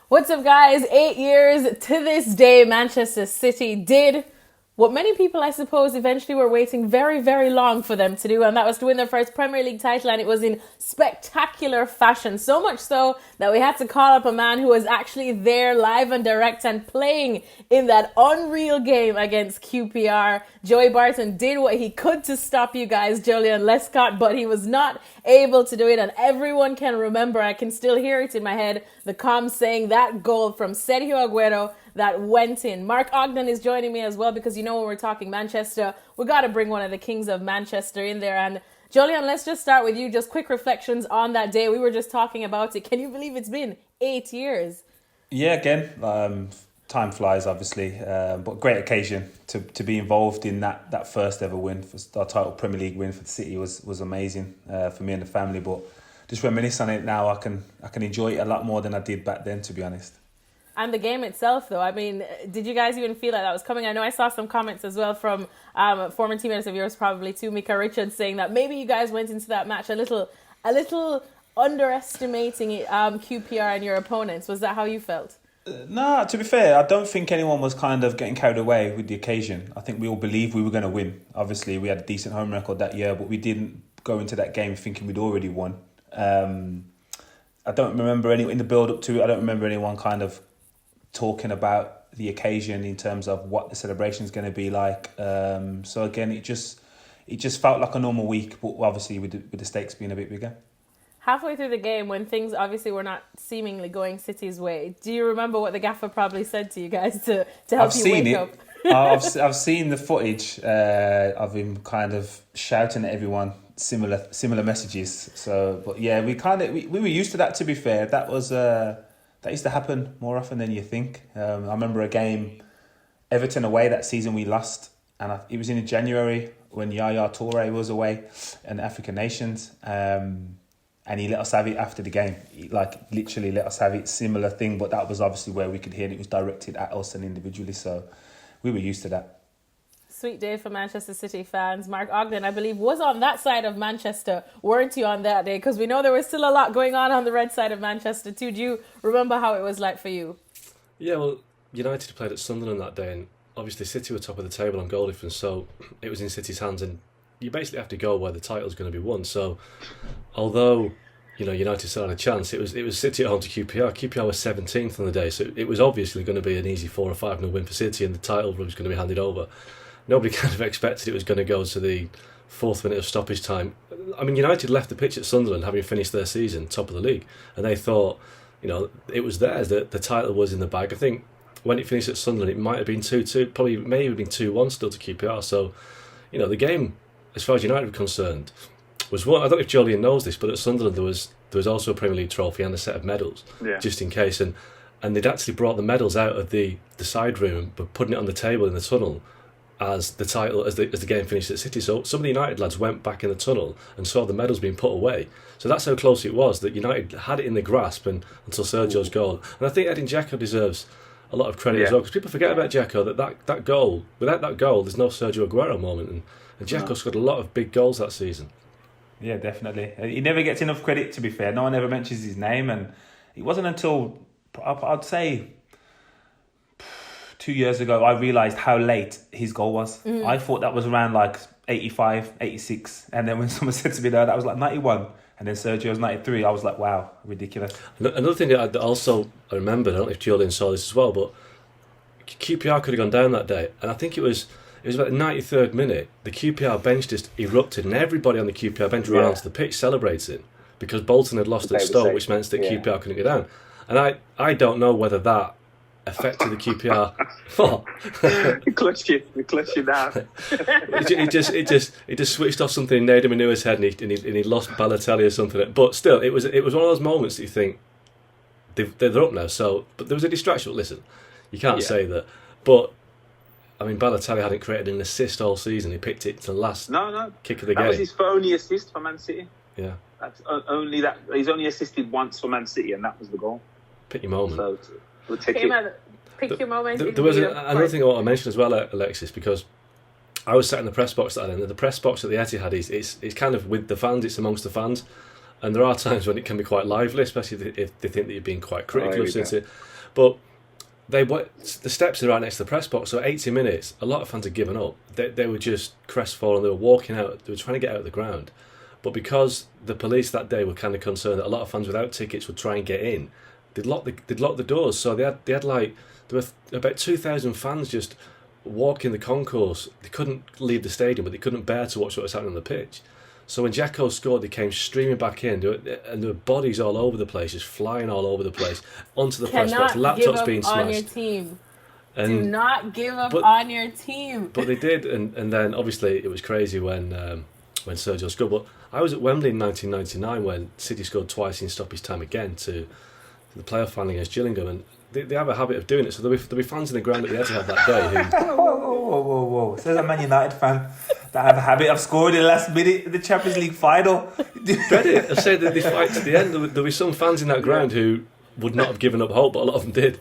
What's up, guys? 8 years to this day, Manchester City did what many people, I suppose, eventually were waiting very, very long for them to do, and that was to win their first Premier League title, and it was in spectacular fashion. So much so that we had to call up a man who was actually there live and direct and playing in that unreal game against QPR. Joey Barton did what he could to stop you guys, Joleon Lescott, but he was not able to do it, and everyone can remember, I can still hear it in my head, the comms saying that goal from Sergio Aguero that went in. Mark Ogden is joining me as well, because when we're talking Manchester, we got to bring one of the kings of Manchester in there. And Joleon, let's just start with you. Just quick reflections on that day. We were just talking about it. Can you believe it's been 8 years? Yeah, again, time flies, obviously, but great occasion to be involved in that first ever win. For our title Premier League win for the City was amazing for me and the family. But just reminisce on it now, I can enjoy it a lot more than I did back then, to be honest. And the game itself, though, I mean, did you guys even feel like that was coming? I know I saw some comments as well from former teammates of yours, probably too, Mika Richards, saying that maybe you guys went into that match a little underestimating QPR and your opponents. Was that how you felt? No, to be fair, I don't think anyone was kind of getting carried away with the occasion. I think we all believed we were going to win. Obviously, we had a decent home record that year, but we didn't go into that game thinking we'd already won. I don't remember in the build-up to it, I don't remember anyone kind of talking about the occasion in terms of what the celebration is going to be like. So again, it just felt like a normal week, but obviously with the stakes being a bit bigger. Halfway through the game, when things obviously were not seemingly going City's way, do you remember what the gaffer probably said to you guys to help you wake up? I've seen the footage of him kind of shouting at everyone similar messages. So, but yeah, we were used to that. To be fair, that used to happen more often than you think. I remember a game, Everton away that season we lost, and it was in January when Yaya Toure was away in African Nations. And he let us have it after the game. He, literally let us have it. Similar thing, but that was obviously where we could hear it was directed at us and individually. So we were used to that. Sweet day for Manchester City fans. Mark Ogden, I believe, was on that side of Manchester. Weren't you on that day? Because we know there was still a lot going on the red side of Manchester too. Do you remember how it was like for you? Yeah, well, United played at Sunderland that day, and obviously City were top of the table on goal difference, so it was in City's hands, and you basically have to go where the title's going to be won. So, although United still had a chance, it was City at home to QPR. QPR was 17th on the day, so it was obviously going to be an easy 4 or 5-0 win for City, and the title was going to be handed over. Nobody kind of expected it was going to go to the 4th minute of stoppage time. I mean, United left the pitch at Sunderland having finished their season top of the league, and they thought, it was theirs. The title was in the bag. I think when it finished at Sunderland, it might have been 2-2, probably maybe been 2-1 still to QPR. So, the game, as far as United were concerned, was one. I don't know if Joleon knows this, but at Sunderland there was also a Premier League trophy and a set of medals, just in case. And they'd actually brought the medals out of the side room, but putting it on the table in the tunnel as the title as the game finished at City. So some of the United lads went back in the tunnel and saw the medals being put away. So that's how close it was, that United had it in the grasp until Sergio's goal. And I think Edin Dzeko deserves a lot of credit as well, because people forget about Dzeko, that goal, without that goal there's no Sergio Aguero moment, and Dzeko scored a lot of big goals that season. Yeah, definitely. He never gets enough credit, to be fair. No one ever mentions his name, and it wasn't until I'd say 2 years ago I realised how late his goal was. I thought that was around 85, 86, and then when someone said to me that was 91, and then Sergio's 93, I was like, wow, ridiculous. Another thing that I remembered, I don't know if Joleon saw this as well, but QPR could have gone down that day, and I think it was about the 93rd minute, the QPR bench just erupted, and everybody on the QPR bench ran onto the pitch celebrating, because Bolton had lost at Stoke, which meant that QPR couldn't go down. And I don't know whether that affected the QPR. We clutched you down. It just switched off something in Nader Manua's head, and he lost Balotelli or something. But still, it was one of those moments that you think they're up now. So, but there was a distraction. Listen, you can't say that. But I mean, Balotelli hadn't created an assist all season. He picked it to the last kick of the game. That was his only assist for Man City. Yeah, that's only that. He's only assisted once for Man City, and that was the goal. Pick your moment. So we'll take it. Pick your moment. There was another thing I want to mention as well, Alexis, because I was sat in the press box at that end. The press box at the Etihad is kind of with the fans. It's amongst the fans, and there are times when it can be quite lively, especially if they think that you're being quite critical of City. But the steps are right next to the press box, so 80 minutes, a lot of fans had given up. They were just crestfallen, they were walking out, they were trying to get out of the ground. But because the police that day were kind of concerned that a lot of fans without tickets would try and get in, they'd lock the doors. So there were about 2,000 fans just walking the concourse. They couldn't leave the stadium, but they couldn't bear to watch what was happening on the pitch. So when Jacko scored, they came streaming back in, and there were bodies all over the place, just flying all over the place, onto the press box, laptops being smashed. On your team. Do not give up on your team. But they did, and then obviously it was crazy when Sergio scored. But I was at Wembley in 1999 when City scored twice in stoppage time again to the playoff final against Gillingham, and they have a habit of doing it. So there'll be fans in the ground at the Etihad that day who... Whoa. Says a Man United fan that have a habit of scoring in the last minute in the Champions League final. Credit. I said that they fight to the end. There'll be some fans in that ground who would not have given up hope, but a lot of them did.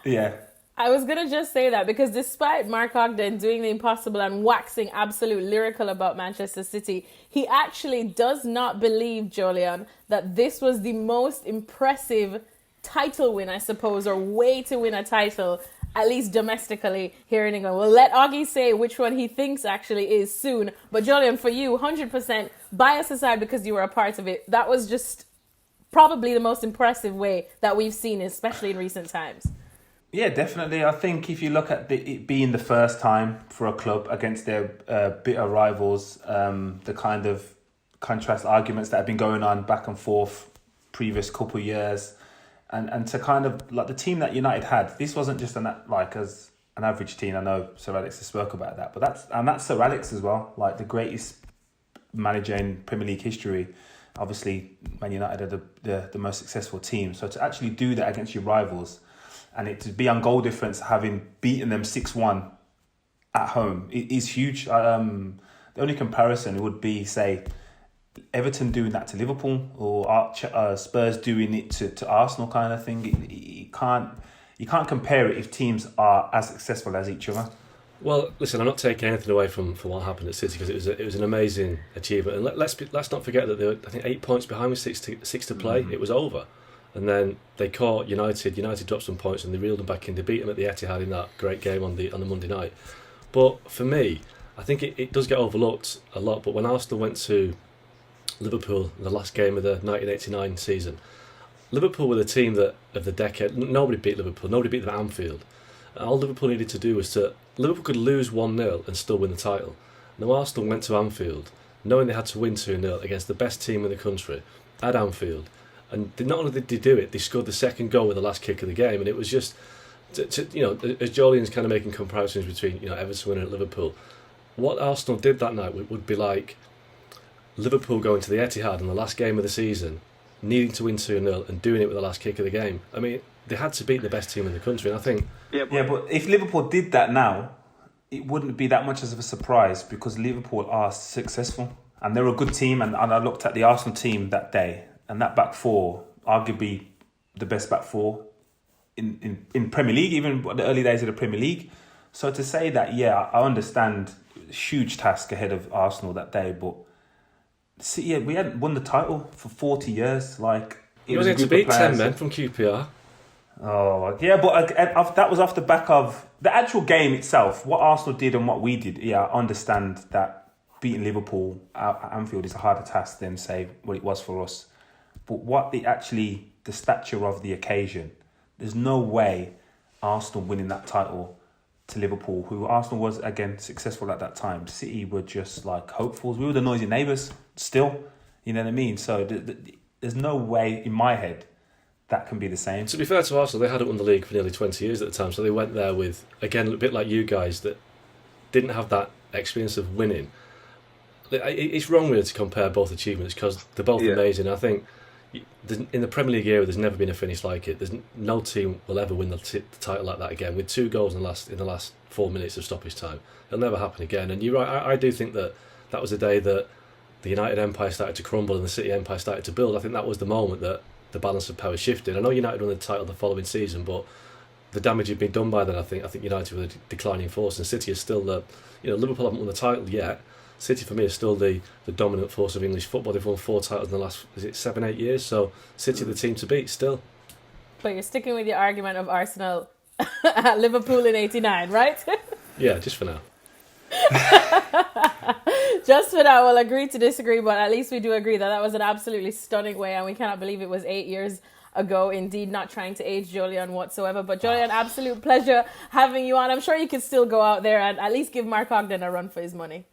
Yeah. I was going to just say that because despite Mark Ogden doing the impossible and waxing absolute lyrical about Manchester City, he actually does not believe, Joleon, that this was the most impressive title win, I suppose, or way to win a title, at least domestically here in England. We'll let Oggy say which one he thinks actually is soon. But Joleon, for you, 100% bias aside because you were a part of it, that was just probably the most impressive way that we've seen, especially in recent times. Yeah, definitely. I think if you look at it being the first time for a club against their bitter rivals, the kind of contrast arguments that have been going on back and forth previous couple of years, and to kind of like the team that United had, this wasn't just as an average team. I know Sir Alex has spoke about that, but that's Sir Alex as well, like the greatest manager in Premier League history. Obviously, Man United are the most successful team. So to actually do that against your rivals, and it to be on goal difference, having beaten them 6-1 at home, it is huge. The only comparison would be, say, Everton doing that to Liverpool or Spurs doing it to Arsenal, kind of thing. You can't compare it if teams are as successful as each other. Well, listen, I'm not taking anything away from what happened at City because it was an amazing achievement. And let's not forget that they were, I think, 8 points behind with six to play. Mm-hmm. It was over. And then they caught United. United dropped some points and they reeled them back in. They beat them at the Etihad in that great game on the Monday night. But for me, I think it does get overlooked a lot. But when Arsenal went to Liverpool in the last game of the 1989 season, Liverpool were the team that of the decade. Nobody beat Liverpool. Nobody beat them at Anfield. And all Liverpool needed to do was Liverpool could lose 1-0 and still win the title. Now Arsenal went to Anfield knowing they had to win 2-0 against the best team in the country at Anfield. And not only did they do it, they scored the second goal with the last kick of the game. And it was just, as Joleon's kind of making comparisons between Everton winning at Liverpool, what Arsenal did that night would be like Liverpool going to the Etihad in the last game of the season, needing to win 2-0 and doing it with the last kick of the game. I mean, they had to beat the best team in the country, and I think... Yeah, but if Liverpool did that now, it wouldn't be that much of a surprise because Liverpool are successful and they're a good team. And I looked at the Arsenal team that day, and that back four, arguably the best back four in Premier League, even the early days of the Premier League. So to say that, yeah, I understand, huge task ahead of Arsenal that day, but City, we hadn't won the title for 40 years. Like, it was a group to beat 10 men from QPR. Oh, yeah, but that was off the back of the actual game itself. What Arsenal did and what we did, yeah, I understand that beating Liverpool at Anfield is a harder task than, say, what it was for us. But what the stature of the occasion, there's no way Arsenal winning that title to Liverpool, who Arsenal was, again, successful at that time. City were just like hopefuls. We were the noisy neighbours still, you know what I mean? So there's no way in my head that can be the same. To be fair to Arsenal, they hadn't won the league for nearly 20 years at the time, so they went there with, again, a bit like you guys, that didn't have that experience of winning. It's wrong really to compare both achievements because they're both amazing. I think in the Premier League era, there's never been a finish like it. There's no team will ever win the title like that again with 2 goals in the last 4 minutes of stoppage time. It'll never happen again. And you're right, I do think that was the day that the United empire started to crumble and the City empire started to build. I think that was the moment that the balance of power shifted. I know United won the title the following season, but the damage had been done by then. I think United were a declining force, and City is still Liverpool haven't won the title yet. City for me is still the dominant force of English football. They've won 4 titles in the last 7-8 years, so City are the team to beat still. But you're sticking with your argument of Arsenal at Liverpool in '89, right? Yeah, just for now. Just for now, we'll agree to disagree, but at least we do agree that that was an absolutely stunning way, and we cannot believe it was 8 years ago. Indeed, not trying to age Joleon whatsoever. But Joleon, absolute pleasure having you on. I'm sure you could still go out there and at least give Mark Ogden a run for his money.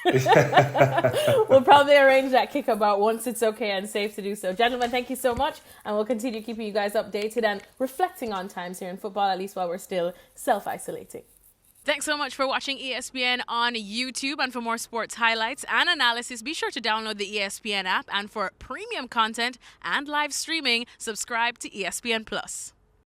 We'll probably arrange that kickabout once it's okay and safe to do so. Gentlemen, thank you so much, and we'll continue keeping you guys updated and reflecting on times here in football, at least while we're still self-isolating. Thanks so much for watching ESPN on YouTube, and for more sports highlights and analysis, be sure to download the ESPN app, and for premium content and live streaming, subscribe to ESPN Plus.